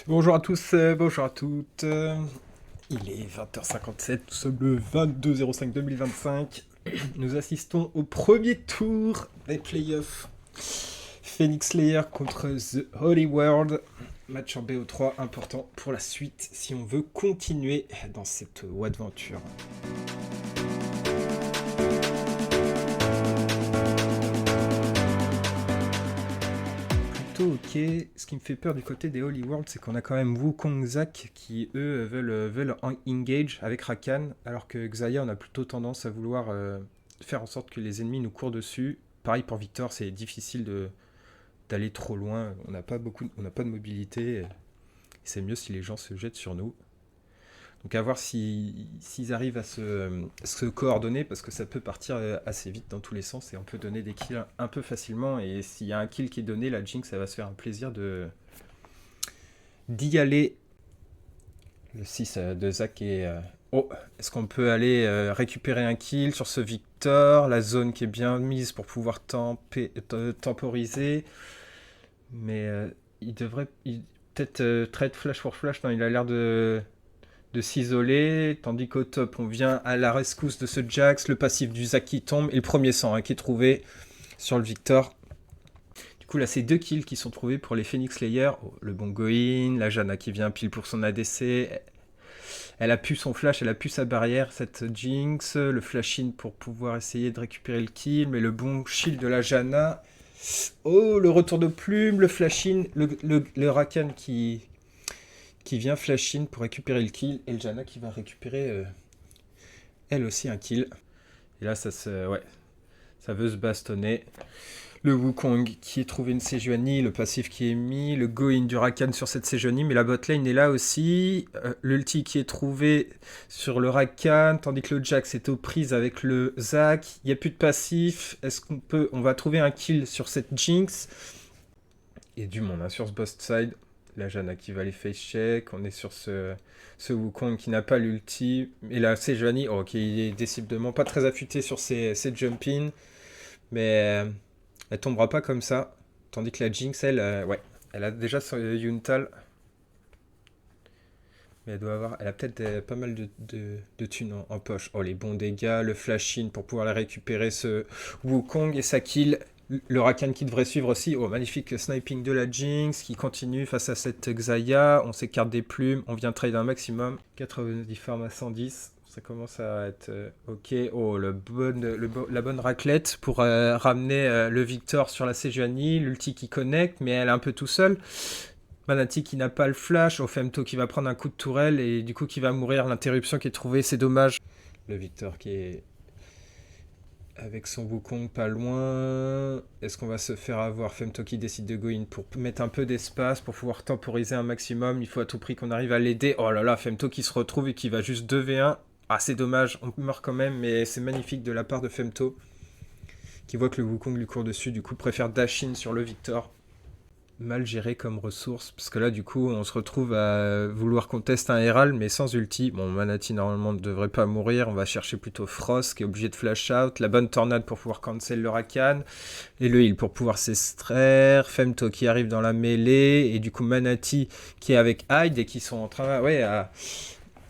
Bonjour à tous, bonjour à toutes. Il est 20h57, nous sommes le 22/05/2025. Nous assistons au premier tour des playoffs. Phoenix Slayer contre The Holy World. Match en BO3 important pour la suite si on veut continuer dans cette aventure. Ok. Ce qui me fait peur du côté des Holy World, c'est qu'on a quand même Wukong Zac qui, eux, veulent engage avec Rakan, alors que Xayah, on a plutôt tendance à vouloir faire en sorte que les ennemis nous courent dessus. Pareil pour Victor, c'est difficile d'aller trop loin. On n'a pas de mobilité. C'est mieux si les gens se jettent sur nous. Donc à voir s'ils arrivent à se coordonner, parce que ça peut partir assez vite dans tous les sens et on peut donner des kills un peu facilement. Et s'il y a un kill qui est donné, la Jinx, ça va se faire un plaisir d'y aller. Le 6 de Zac est... Oh, est-ce qu'on peut aller récupérer un kill sur ce Victor? La zone qui est bien mise pour pouvoir temporiser. Mais il devrait... peut-être trade flash pour flash. Non, il a l'air de s'isoler, tandis qu'au top, on vient à la rescousse de ce Jax, le passif du Zac qui tombe, et le premier sang qui est trouvé sur le Victor. Du coup, là, c'est 2 kills qui sont trouvés pour les Phoenix Slayer. Oh, le bon Goin, la Janna qui vient pile pour son ADC. Elle a pu son flash, elle a pu sa barrière, cette Jinx. Le flash-in pour pouvoir essayer de récupérer le kill, mais le bon shield de la Janna. Oh, le retour de plume, le flash-in, le Rakan qui vient flash-in pour récupérer le kill, et le Janna qui va récupérer elle aussi un kill. Et là, ça veut se bastonner. Le Wukong qui est trouvé une Sejuani, le passif qui est mis, le go-in du Rakan sur cette Sejuani, mais la botlane est là aussi. L'ulti qui est trouvé sur le Rakan, tandis que le Jax est aux prises avec le Zac. Il n'y a plus de passif. Est-ce on va trouver un kill sur cette Jinx? Et du monde sur ce boss side. La Janna qui va les face check. On est sur ce Wukong qui n'a pas l'ulti. Et là, Sejuani, qui est décidément pas très affûté sur ses jump-in. Mais elle tombera pas comme ça. Tandis que la Jinx, elle a déjà son Yuntal. Mais elle a peut-être pas mal de thunes en poche. Oh, les bons dégâts, le flash-in pour pouvoir la récupérer, ce Wukong et sa kill. Le Rakan qui devrait suivre aussi. Oh, magnifique sniping de la Jinx qui continue face à cette Xayah. On s'écarte des plumes, on vient trade un maximum. 90 farm à 110. Ça commence à être ok. Oh, la bonne raclette pour ramener le Victor sur la Sejuani. L'ulti qui connecte, mais elle est un peu tout seule. Manati qui n'a pas le flash. Femto qui va prendre un coup de tourelle et du coup qui va mourir. L'interruption qui est trouvée, c'est dommage. Le Victor qui est avec son Wukong pas loin. Est-ce qu'on va se faire avoir? Femto qui décide de go in pour mettre un peu d'espace, pour pouvoir temporiser un maximum. Il faut à tout prix qu'on arrive à l'aider. Oh là là, Femto qui se retrouve et qui va juste 2v1. Ah, c'est dommage, on meurt quand même, mais c'est magnifique de la part de Femto, qui voit que le Wukong lui court dessus, du coup préfère dash in sur le Victor. Mal géré comme ressource, parce que là du coup on se retrouve à vouloir qu'on teste un Herald mais sans ulti. Bon, Manati normalement ne devrait pas mourir, on va chercher plutôt Frost qui est obligé de flash out, la bonne tornade pour pouvoir cancel le Rakan, et le heal pour pouvoir s'extraire, Femto qui arrive dans la mêlée, et du coup Manati qui est avec Hyde et qui sont en train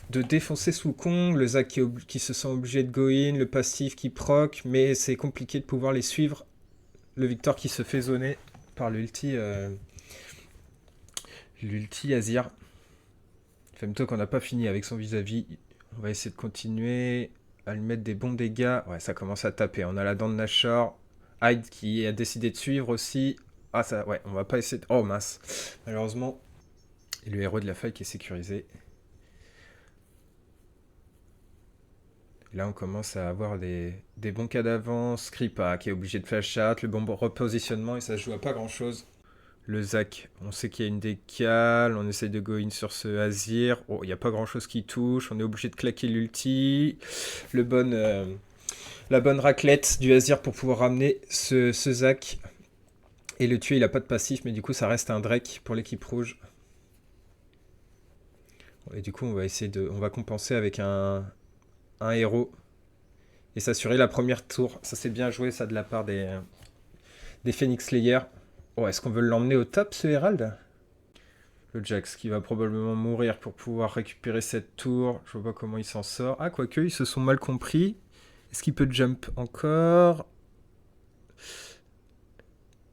de défoncer Wukong, le Zac qui se sent obligé de go in, le passif qui proc, mais c'est compliqué de pouvoir les suivre, le Victor qui se fait zoner par l'ulti Azir. Femto qu'on n'a pas fini avec son vis-à-vis. On va essayer de continuer à lui mettre des bons dégâts. Ouais, ça commence à taper. On a la dent de Nashor. Hyde qui a décidé de suivre aussi. Ah, ça, ouais, on va pas essayer de... Oh, mince. Malheureusement, le héros de la faille qui est sécurisé. Et là, on commence à avoir des bons cas d'avance. Kripa qui est obligé de flash out, le bon repositionnement, et ça se joue à pas grand-chose. Le Zac, on sait qu'il y a une décale, on essaye de go in sur ce Azir. Oh, il n'y a pas grand-chose qui touche, on est obligé de claquer l'ulti. La bonne raclette du Azir pour pouvoir ramener ce Zac. Et le tuer, il n'a pas de passif, mais du coup, ça reste un Drake pour l'équipe rouge. Et du coup, on va compenser avec un héros et s'assurer la première tour. Ça, c'est bien joué, ça, de la part des Phoenix Slayer. Oh, est-ce qu'on veut l'emmener au top, ce Herald? Le Jax qui va probablement mourir pour pouvoir récupérer cette tour. Je vois pas comment il s'en sort. Ah, quoique, ils se sont mal compris. Est-ce qu'il peut jump encore?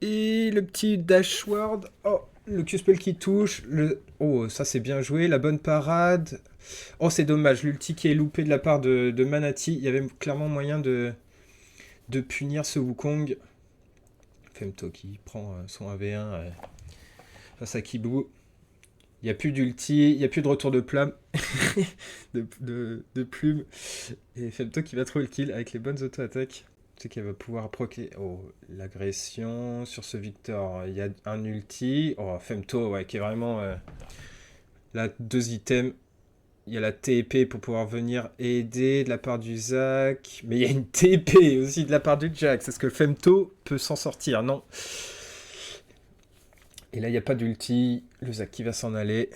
Et le petit dashward. Oh, le Q-spell qui touche. Oh, ça c'est bien joué. La bonne parade. Oh, c'est dommage. L'ulti qui est loupé de la part de Manati. Il y avait clairement moyen de punir ce Wukong. Femto qui prend son 1v1 face à Kibu. Il n'y a plus d'ulti, il n'y a plus de retour de plume. de plume. Et Femto qui va trouver le kill avec les bonnes auto-attaques. Tu sais qu'elle va pouvoir proquer. Oh, l'agression sur ce Victor. Il y a un ulti. Oh, Femto, ouais, qui est vraiment... là, 2 items. Il y a la TP pour pouvoir venir aider de la part du Zac. Mais il y a une TP aussi de la part du Jax. Est-ce que le Femto peut s'en sortir? Non. Et là, il n'y a pas d'ulti. Le Zac qui va s'en aller.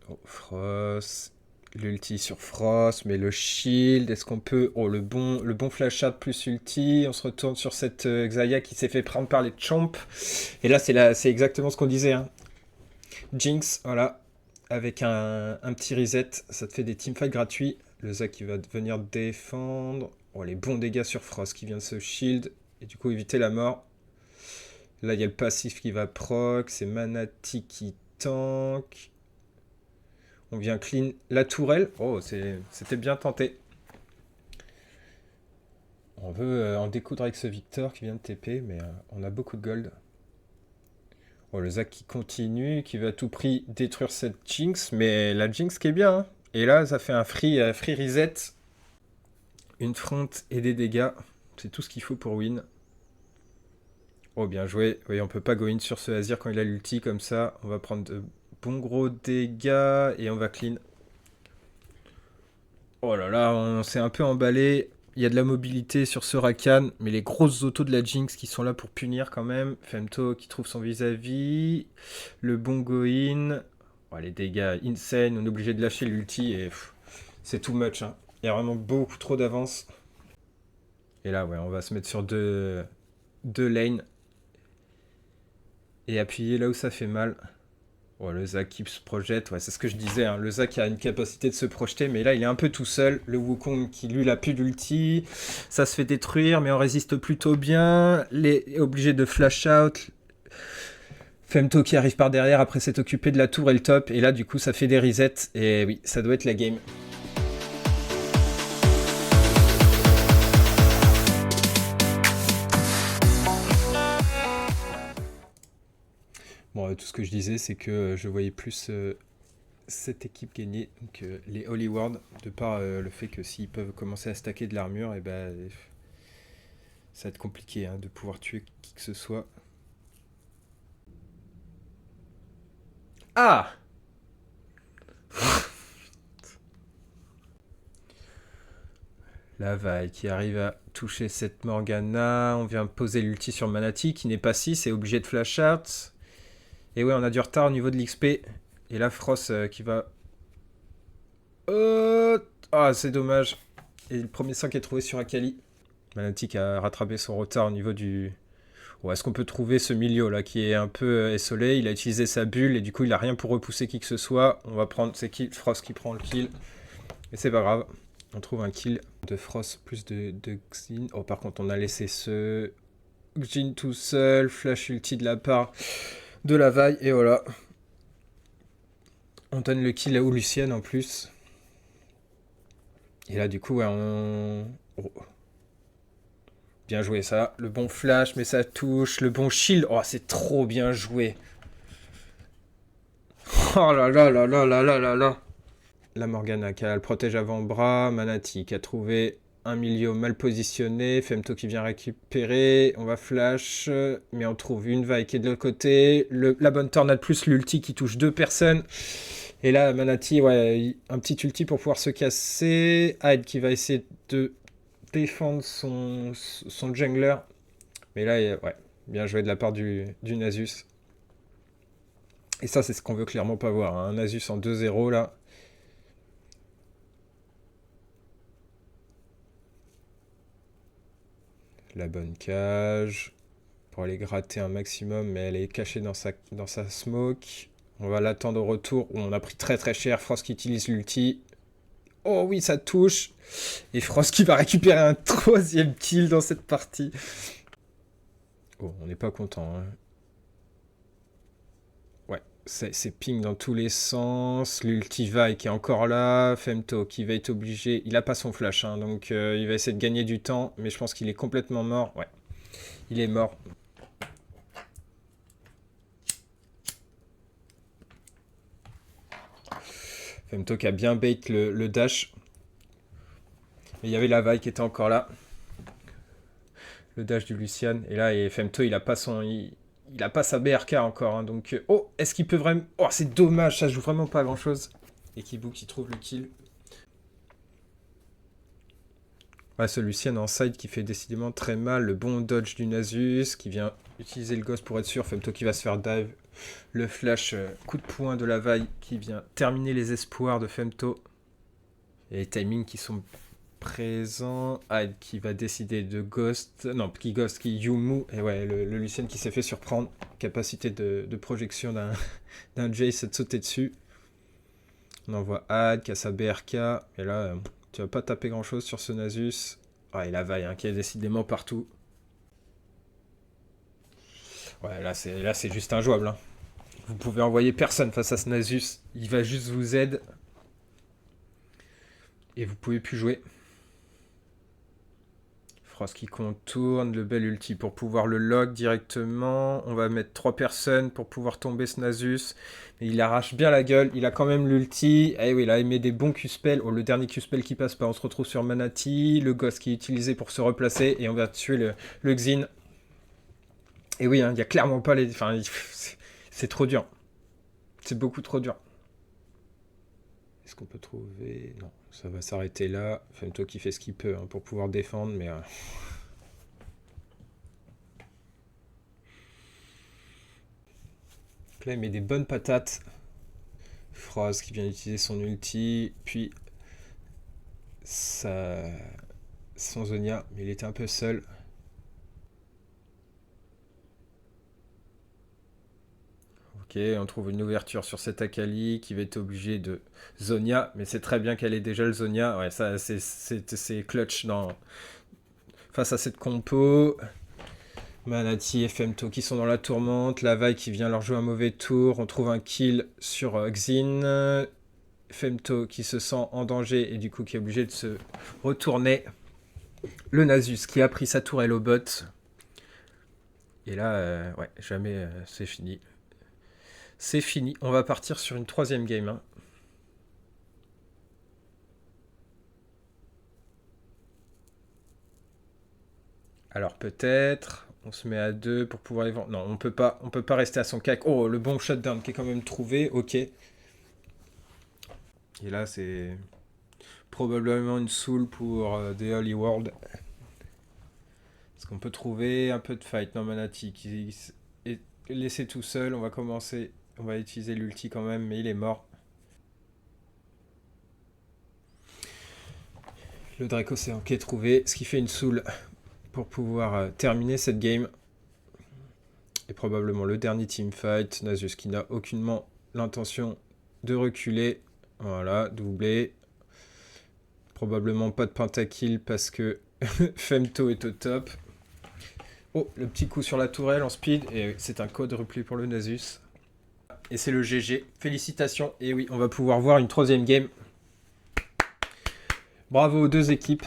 Oh, Frost. L'ulti sur Frost. Mais le shield, est-ce qu'on peut... Oh, le bon flash out plus ulti. On se retourne sur cette Xayah qui s'est fait prendre par les champs. Et là, c'est exactement ce qu'on disait. Hein. Jinx, voilà. Avec un petit reset, ça te fait des teamfights gratuits. Le Zac qui va venir défendre. Oh, les bons dégâts sur Frost qui vient de se shield. Et du coup, éviter la mort. Là, il y a le passif qui va proc. C'est Manati qui tank. On vient clean la tourelle. Oh, c'était bien tenté. On veut en découdre avec ce Victor qui vient de TP, mais on a beaucoup de gold. Oh, le Zac qui continue, qui veut à tout prix détruire cette Jinx, mais la Jinx qui est bien. Hein. Et là, ça fait un free reset. Une front et des dégâts. C'est tout ce qu'il faut pour win. Oh, bien joué. Oui, on peut pas go in sur ce Azir quand il a l'ulti comme ça. On va prendre de bons gros dégâts et on va clean. Oh là là, on s'est un peu emballé. Il y a de la mobilité sur ce Rakan, mais les grosses autos de la Jinx qui sont là pour punir quand même. Femto qui trouve son vis-à-vis. Le bon go-in. Oh, les dégâts insane. On est obligé de lâcher l'ulti et c'est too much. Hein. Il y a vraiment beaucoup trop d'avance. Et là, ouais, on va se mettre sur deux lanes. Et appuyer là où ça fait mal. Oh, le Zac qui se projette, ouais, c'est ce que je disais, hein. Le Zac a une capacité de se projeter, mais là il est un peu tout seul. Le Wukong qui lui l'a plus d'ulti, ça se fait détruire, mais on résiste plutôt bien. Est obligé de flash out. Femto qui arrive par derrière après s'être occupé de la tour et le top, et là du coup ça fait des resets, et oui, ça doit être la game. Bon, tout ce que je disais, c'est que je voyais plus cette équipe gagner que les Holy Ward, de par le fait que s'ils peuvent commencer à stacker de l'armure, et ben ça va être compliqué hein, de pouvoir tuer qui que ce soit. Ah La vaille qui arrive à toucher cette Morgana. On vient poser l'ulti sur Manati qui n'est pas 6, c'est obligé de flash out. Et ouais, on a du retard au niveau de l'XP. Et là, Frost qui va... Ah, c'est dommage. Et le premier 5 est trouvé sur Akali. Manati qui a rattrapé son retard au niveau du... Ou est-ce qu'on peut trouver ce milieu là qui est un peu essolé? Il a utilisé sa bulle et du coup il a rien pour repousser qui que ce soit. On va prendre... C'est Frost qui prend le kill. Mais c'est pas grave. On trouve un kill de Frost plus de Xin. Oh, par contre, on a laissé ce Xin tout seul. Flash ulti de la part de la vaille. Et voilà. On donne le kill à Lucienne en plus. Et là, du coup, ouais, on... Oh. Bien joué, ça. Le bon flash, mais ça touche. Le bon shield. Oh, c'est trop bien joué. Oh là là là là là là là là. La Morgana qui a le protège avant-bras. Manati qui a trouvé un milieu mal positionné. Femto qui vient récupérer. On va flash. Mais on trouve une vaille qui est de l'autre côté. La bonne tornade plus l'ulti qui touche 2 personnes. Et là, Manati, ouais, un petit ulti pour pouvoir se casser. Hyde qui va essayer de défendre son jungler. Mais là, ouais, bien joué de la part du Nasus. Et ça, c'est ce qu'on veut clairement pas voir. Hein. Un Nasus en 2-0, là. La bonne cage. Pour aller gratter un maximum, mais elle est cachée dans sa smoke. On va l'attendre au retour. On a pris très très cher. Frost qui utilise l'ulti. Oh oui, ça touche. Et Frost qui va récupérer un troisième kill dans cette partie. Oh, on n'est pas content. Hein. Ouais, c'est ping dans tous les sens. L'ulti-vai qui est encore là. Femto qui va être obligé. Il a pas son flash, hein, donc il va essayer de gagner du temps. Mais je pense qu'il est complètement mort. Ouais, il est mort. Femto qui a bien bait le dash. Et il y avait la vaille qui était encore là. Le dash du Lucian. Et là, Femto, il a pas son... Il a pas sa BRK encore. Hein, donc, oh, est-ce qu'il peut vraiment... Oh, c'est dommage, ça joue vraiment pas à grand-chose. Et Kibu qui trouve le kill. Ouais, ce Lucian en side qui fait décidément très mal. Le bon dodge du Nasus qui vient utiliser le ghost pour être sûr. Femto qui va se faire dive. Le flash coup de poing de la vaille qui vient terminer les espoirs de Femto. Et les timings qui sont présents. Hyde qui va décider de ghost. Non, qui ghost, qui Yumu. Et ouais, le Lucian qui s'est fait surprendre. Capacité de projection d'un Jace de sauter dessus. On envoie Hyde qui a sa BRK. Et là, tu vas pas taper grand chose sur ce Nasus. Ah, et la vaille hein, qui est décidément partout. Ouais, là c'est juste injouable. Hein. Vous pouvez envoyer personne face à ce Nasus. Il va juste vous aider. Et vous pouvez plus jouer. Frost qui contourne, le bel ulti pour pouvoir le lock directement. On va mettre 3 personnes pour pouvoir tomber ce Nasus. Mais il arrache bien la gueule, il a quand même l'ulti. Et oui, là il met des bons Q-spells. Oh, le dernier Q-spell qui passe pas, on se retrouve sur Manati. Le Ghost qui est utilisé pour se replacer. Et on va tuer le Xin. Et oui, il n'y a clairement pas les... Enfin, c'est trop dur. C'est beaucoup trop dur. Est-ce qu'on peut trouver... Non, ça va s'arrêter là. Femto qui fait ce qu'il peut hein, pour pouvoir défendre, mais... Là, il met des bonnes patates. Frost qui vient d'utiliser son ulti. Puis... son Zonia, mais il était un peu seul. Ok, on trouve une ouverture sur cette Akali qui va être obligée de Zonia, mais c'est très bien qu'elle ait déjà le Zonia. Ouais, ça c'est clutch face à cette compo. Manati et Femto qui sont dans la tourmente. La vaille qui vient leur jouer un mauvais tour. On trouve un kill sur Xin. Femto qui se sent en danger et du coup qui est obligé de se retourner. Le Nasus qui a pris sa tourelle au bot. Et là, ouais, jamais c'est fini. C'est fini. On va partir sur une troisième game. Hein. Alors peut-être, on se met à 2 pour pouvoir les vendre. Non, on peut pas rester à son cac. Oh, le bon shutdown qui est quand même trouvé. Ok. Et là, c'est probablement une soul pour The Holy World. Est-ce qu'on peut trouver un peu de fight? Non, Manati qui est laissé tout seul. On va commencer. On va utiliser l'ulti quand même, mais il est mort. Le Drake Océan qui est trouvé, ce qui fait une soul pour pouvoir terminer cette game. Et probablement le dernier teamfight. Nasus qui n'a aucunement l'intention de reculer. Voilà, doublé. Probablement pas de pentakill parce que Femto est au top. Oh, le petit coup sur la tourelle en speed. Et c'est un quadruplé pour le Nasus. Et c'est le GG. Félicitations. Et oui, on va pouvoir voir une troisième game. Bravo aux deux équipes.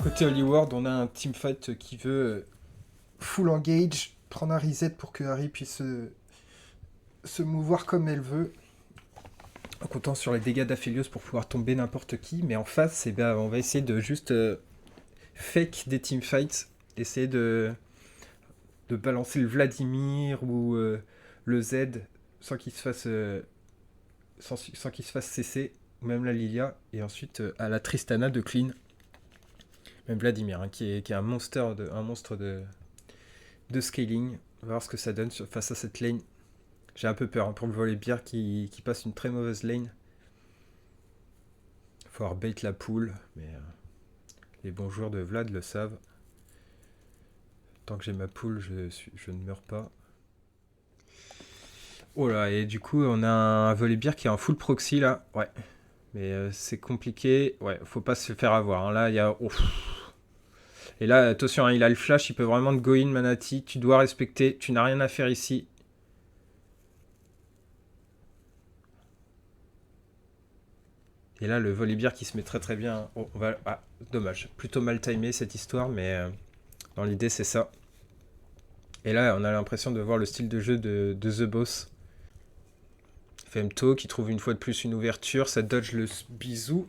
Côté Holy World, on a un teamfight qui veut full engage, prendre un reset pour que Harry puisse se mouvoir comme elle veut. En comptant sur les dégâts d'Aphelios pour pouvoir tomber n'importe qui. Mais en face, eh ben, on va essayer de juste fake des teamfights. Essayer de balancer le Vladimir ou le Z sans qu'il se fasse sans qu'il se fasse cesser, ou même la Lilia, et ensuite à la Tristana de clean. Même Vladimir, hein, qui est un monstre de scaling. On va voir ce que ça donne face à cette lane. J'ai un peu peur hein, pour le Volibear qui passe une très mauvaise lane. Faut avoir bait la poule, mais Les bons joueurs de Vlad le savent. Tant que j'ai ma poule, je ne meurs pas. Oh là, et du coup, on a un volibear qui est en full proxy là. Ouais. Mais c'est compliqué. Ouais, faut pas se faire avoir. Hein. Là, il y a. Ouf. Et là, attention, hein, il a le flash, il peut vraiment te go in, Manati. Tu dois respecter. Tu n'as rien à faire ici. Et là, le volibear qui se met très très bien. Oh, on va... Ah, dommage. Plutôt mal timé cette histoire, mais dans l'idée, c'est ça. Et là, on a l'impression de voir le style de jeu de The Boss. Femto qui trouve une fois de plus une ouverture. Ça dodge le bisou.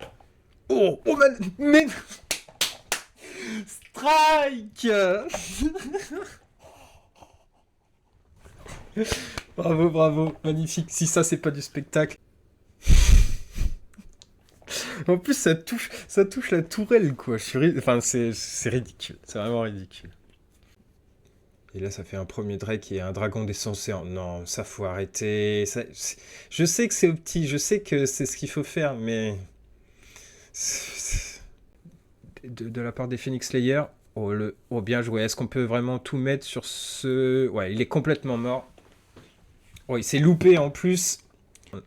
Oh, oh man, mais... Strike. Bravo, bravo, magnifique. Si ça, c'est pas du spectacle. En plus, ça touche la tourelle, quoi. Enfin, c'est ridicule. C'est vraiment ridicule. Et là, ça fait un premier Drake et un dragon des océans. Non, ça faut arrêter. Je sais que c'est opti, je sais que c'est ce qu'il faut faire, mais... De la part des Phoenix Slayer, oh, bien joué. Est-ce qu'on peut vraiment tout mettre sur ce... Ouais, il est complètement mort. Oh, il s'est loupé en plus.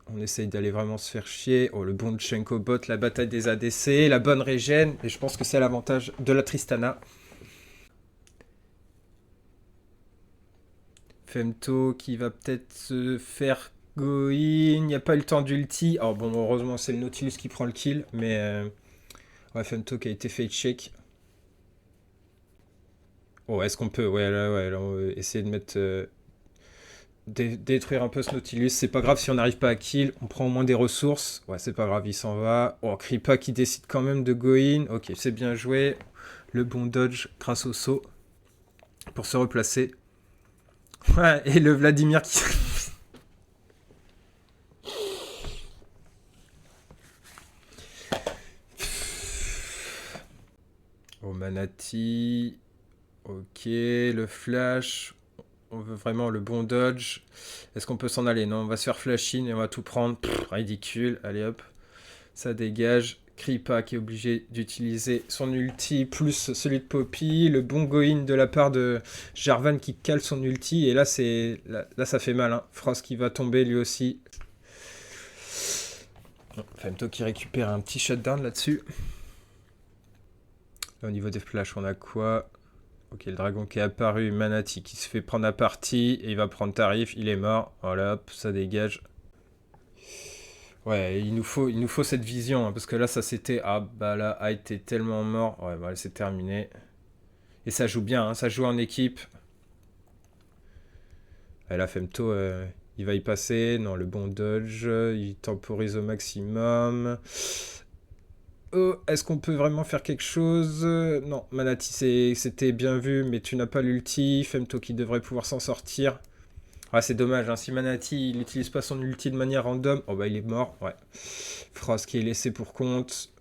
On essaye d'aller vraiment se faire chier. Oh, le bon Chenko bot, la bataille des ADC, la bonne régène. Et je pense que c'est l'avantage de la Tristana. Femto qui va peut-être se faire go in. Il n'y a pas eu le temps d'ulti. Oh bon, heureusement c'est le Nautilus qui prend le kill. Mais ouais, Femto qui a été fade check. Oh, est-ce qu'on peut... Ouais, là, on va essayer de mettre... détruire un peu ce Nautilus. C'est pas grave si on n'arrive pas à kill. On prend au moins des ressources. Ouais, c'est pas grave, il s'en va. Oh, Kripa qui décide quand même de go in. Ok, c'est bien joué. Le bon dodge grâce au saut. Pour se replacer. Ouais, et le Vladimir qui... Oh, Manati. Ok, le flash. On veut vraiment le bon dodge. Est-ce qu'on peut s'en aller? Non, on va se faire flash in et on va tout prendre. Pff, ridicule. Allez hop. Ça dégage. Kripa qui est obligé d'utiliser son ulti plus celui de Poppy. Le bon go-in de la part de Jarvan qui cale son ulti. Et là, là ça fait mal. Hein. Frost qui va tomber lui aussi. Femto qui récupère un petit shutdown là-dessus. Là, au niveau des flashs, on a quoi? Ok, le dragon qui est apparu, Manati qui se fait prendre à partie, et il va prendre tarif, il est mort. Voilà, hop, ça dégage. Ouais, il nous faut cette vision, hein, parce que là, ça c'était... Ah, bah là, a été tellement mort. Ouais, bah c'est terminé. Et ça joue bien, hein, ça joue en équipe. Et là, Femto, il va y passer. Non, le bon dodge, il temporise au maximum. Oh, est-ce qu'on peut vraiment faire quelque chose? Non, Manati, c'était bien vu, mais tu n'as pas l'ulti. Femto qui devrait pouvoir s'en sortir. Ah, c'est dommage, hein. Si Manati il n'utilise pas son ulti de manière random, oh bah il est mort, ouais. Frost qui est laissé pour compte.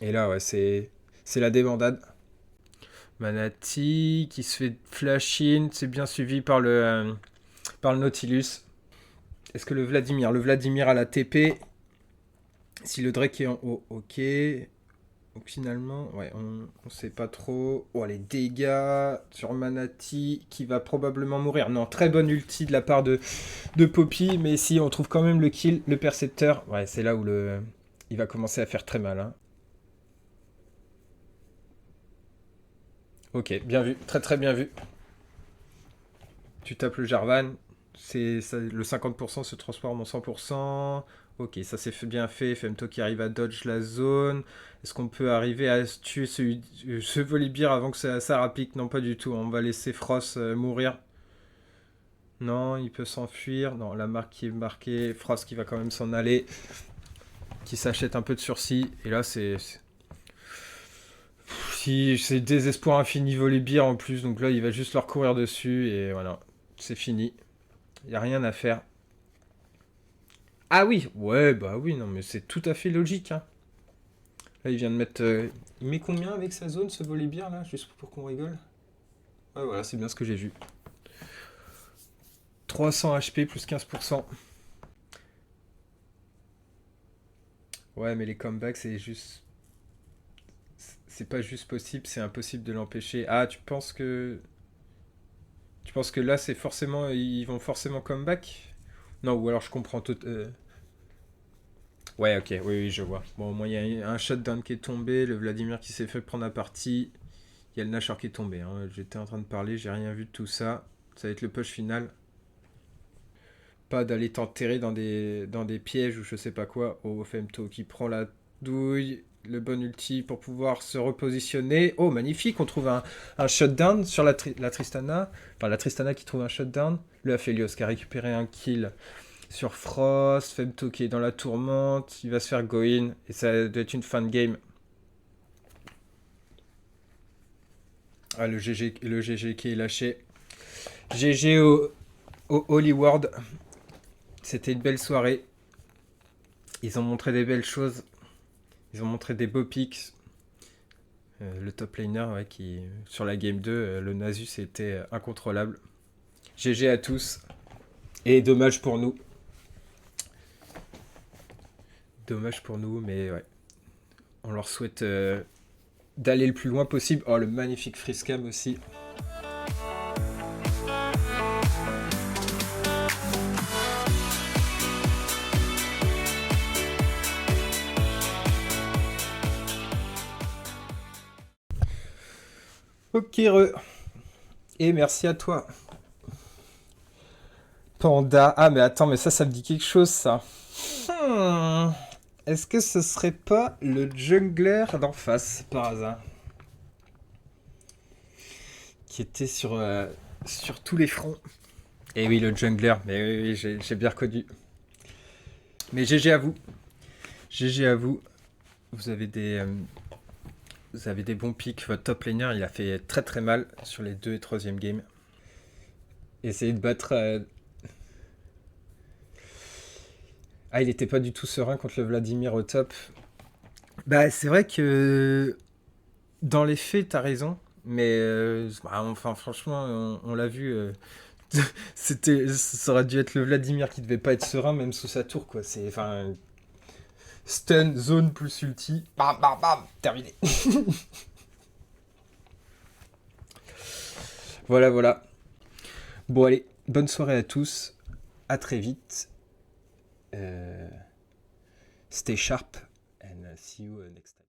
Et là, ouais, c'est la débandade. Manati qui se fait flash in, c'est bien suivi par le Nautilus. Est-ce que le Vladimir a la TP? Si le Drake est en haut, ok. Donc finalement, ouais, on sait pas trop. Oh, les dégâts sur Manati qui va probablement mourir. Non, très bonne ulti de la part de Poppy, mais si on trouve quand même le kill, le percepteur, ouais, c'est là où il va commencer à faire très mal. Hein. Ok, bien vu, très très bien vu. Tu tapes le Jarvan, le 50% se transforme en 100%. Ok, ça c'est bien fait. Femto qui arrive à dodge la zone. Est-ce qu'on peut arriver à tuer ce Volibear avant que ça rapplique? Non, pas du tout. On va laisser Frost mourir. Non, il peut s'enfuir. Non, la marque qui est marquée. Frost qui va quand même s'en aller. Qui s'achète un peu de sursis. Et là, c'est désespoir infini Volibear en plus. Donc là, il va juste leur courir dessus. Et voilà, c'est fini. Il n'y a rien à faire. Ah oui, ouais, bah oui, non, mais c'est tout à fait logique. Hein. Là, il vient de mettre... il met combien avec sa zone, ce Volibear, là, juste pour qu'on rigole? Ouais, voilà, c'est bien ce que j'ai vu. 300 HP plus 15%. Ouais, mais les comebacks, c'est juste... c'est pas juste possible, c'est impossible de l'empêcher. Ah, tu penses que... Tu penses que là, c'est forcément... Ils vont forcément comeback? Non, ou alors je comprends tout... Ouais, ok, oui, oui, je vois. Bon, au moins, il y a un shutdown qui est tombé, le Vladimir qui s'est fait prendre à partie, il y a le Nashor qui est tombé. Hein. J'étais en train de parler, j'ai rien vu de tout ça. Ça va être le push final. Pas d'aller t'enterrer dans des pièges ou je sais pas quoi. Oh, Femto qui prend la douille, le bon ulti pour pouvoir se repositionner. Oh, magnifique, on trouve un shutdown sur la Tristana. Enfin, la Tristana qui trouve un shutdown. Le Aphelios qui a récupéré un kill sur Frost. Femto qui est dans la tourmente. Il va se faire go in. Et ça doit être une fin de game. Ah, le GG qui est lâché. GG au Holy World. C'était une belle soirée. Ils ont montré des belles choses. Ils ont montré des beaux pics. Le top laner, ouais, qui, sur la game 2, le Nasus était incontrôlable. GG à tous. Et dommage pour nous. Dommage pour nous, mais ouais. On leur souhaite d'aller le plus loin possible. Oh, le magnifique Friscam aussi. Ok, et merci à toi. Panda. Ah, mais attends, mais ça me dit quelque chose, ça. Hmm. Est-ce que ce serait pas le jungler d'en face, par hasard? Qui était sur tous les fronts. Et oui, le jungler. Mais oui, oui, j'ai bien reconnu. Mais GG à vous. GG à vous. Vous avez vous avez des bons pics. Votre top laner, il a fait très très mal sur les 2 et 3e games. Essayez de battre... Ah, il était pas du tout serein contre le Vladimir au top. Bah, c'est vrai que dans les faits, t'as raison. Mais enfin, franchement, on l'a vu. Ça aurait dû être le Vladimir qui devait pas être serein, même sous sa tour, quoi. C'est, enfin, stun, zone plus ulti. Bam, bam, bam, terminé. Voilà, voilà. Bon, allez, bonne soirée à tous. À très vite. Stay sharp and see you next time.